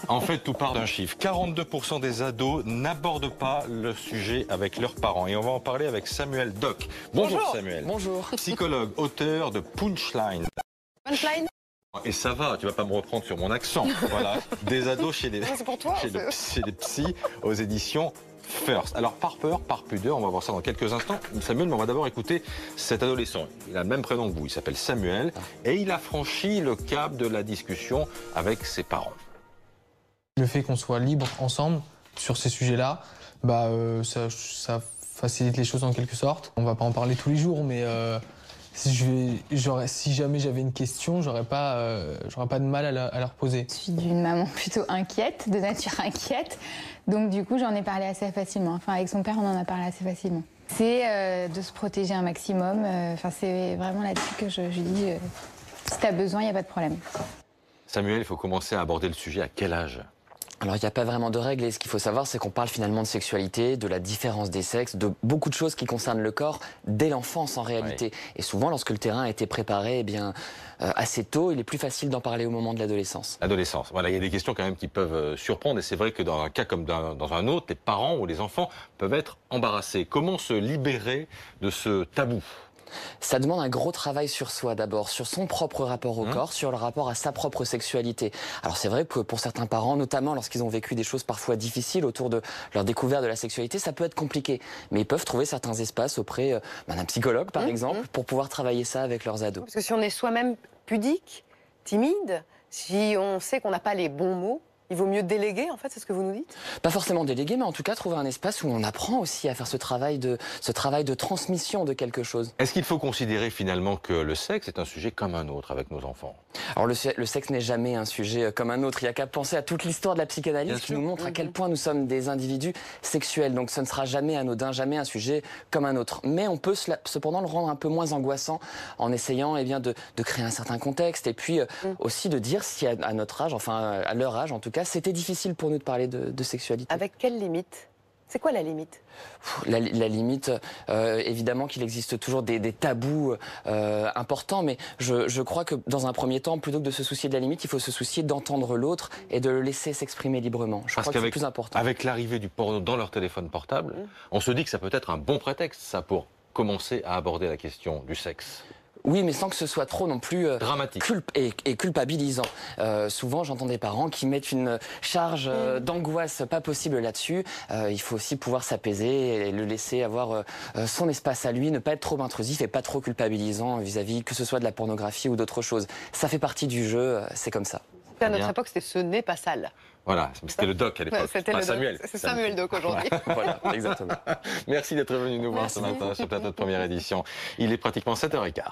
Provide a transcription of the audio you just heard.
En fait, tout part d'un chiffre. 42% des ados n'abordent pas le sujet avec leurs parents. Et on va en parler avec Samuel Doc. Bonjour Samuel. Bonjour. Psychologue, auteur de Punchline. Punchline. Et ça va, tu vas pas me reprendre sur mon accent. Voilà, des ados chez les, C'est pour toi, chez les psys aux éditions First. Alors par peur, par pudeur, on va voir ça dans quelques instants. Samuel, mais on va d'abord écouter cet adolescent. Il a le même prénom que vous, il s'appelle Samuel. Et il a franchi le cap de la discussion avec ses parents. Le fait qu'on soit libre ensemble sur ces sujets-là, ça facilite les choses en quelque sorte. On va pas en parler tous les jours, mais si jamais j'avais une question, j'aurais pas de mal à leur poser. Je suis d'une maman plutôt inquiète, de nature inquiète, donc du coup j'en ai parlé assez facilement. Enfin avec son père on en a parlé assez facilement. C'est de se protéger un maximum, c'est vraiment là-dessus que je dis si t'as besoin, il n'y a pas de problème. Samuel, il faut commencer à aborder le sujet à quel âge ? Alors, il n'y a pas vraiment de règles et ce qu'il faut savoir, c'est qu'on parle finalement de sexualité, de la différence des sexes, de beaucoup de choses qui concernent le corps dès l'enfance en réalité. Oui. Et souvent, lorsque le terrain a été préparé, assez tôt, il est plus facile d'en parler au moment de l'adolescence. L'adolescence, voilà, il y a des questions quand même qui peuvent surprendre et c'est vrai que dans un cas comme dans un autre, les parents ou les enfants peuvent être embarrassés. Comment se libérer de ce tabou ? Ça demande un gros travail sur soi d'abord, sur son propre rapport au corps, sur le rapport à sa propre sexualité. Alors c'est vrai que pour certains parents, notamment lorsqu'ils ont vécu des choses parfois difficiles autour de leur découverte de la sexualité, ça peut être compliqué. Mais ils peuvent trouver certains espaces auprès d'un psychologue par exemple, pour pouvoir travailler ça avec leurs ados. Parce que si on est soi-même pudique, timide, si on sait qu'on n'a pas les bons mots, il vaut mieux déléguer, en fait, c'est ce que vous nous dites ? Pas forcément déléguer, mais en tout cas trouver un espace où on apprend aussi à faire ce travail de transmission de quelque chose. Est-ce qu'il faut considérer finalement que le sexe est un sujet comme un autre avec nos enfants ? Alors le sexe n'est jamais un sujet comme un autre. Il n'y a qu'à penser à toute l'histoire de la psychanalyse qui nous montre à quel point nous sommes des individus sexuels. Donc ce ne sera jamais anodin, jamais un sujet comme un autre. Mais on peut cependant le rendre un peu moins angoissant en essayant de créer un certain contexte et puis aussi de dire si à notre âge, enfin à leur âge en tout cas, c'était difficile pour nous de parler de sexualité. Avec quelle limite ? C'est quoi la limite ? La limite, évidemment qu'il existe toujours des tabous importants, mais je crois que dans un premier temps, plutôt que de se soucier de la limite, il faut se soucier d'entendre l'autre et de le laisser s'exprimer librement. Je crois que c'est le plus important. Avec l'arrivée du porno dans leur téléphone portable, on se dit que ça peut être un bon prétexte, ça, pour commencer à aborder la question du sexe. Oui, mais sans que ce soit trop non plus dramatique et culpabilisant. Souvent, j'entends des parents qui mettent une charge d'angoisse pas possible là-dessus. Il faut aussi pouvoir s'apaiser et le laisser avoir son espace à lui, ne pas être trop intrusif et pas trop culpabilisant vis-à-vis que ce soit de la pornographie ou d'autres choses. Ça fait partie du jeu, c'est comme ça. À notre époque, c'était ce n'est pas sale. Voilà, c'était le doc à l'époque, pas Samuel. C'est Samuel Doc aujourd'hui. Voilà, exactement. Merci d'être venu nous voir ce matin sur le plateau de Première Édition. Il est pratiquement 7h15.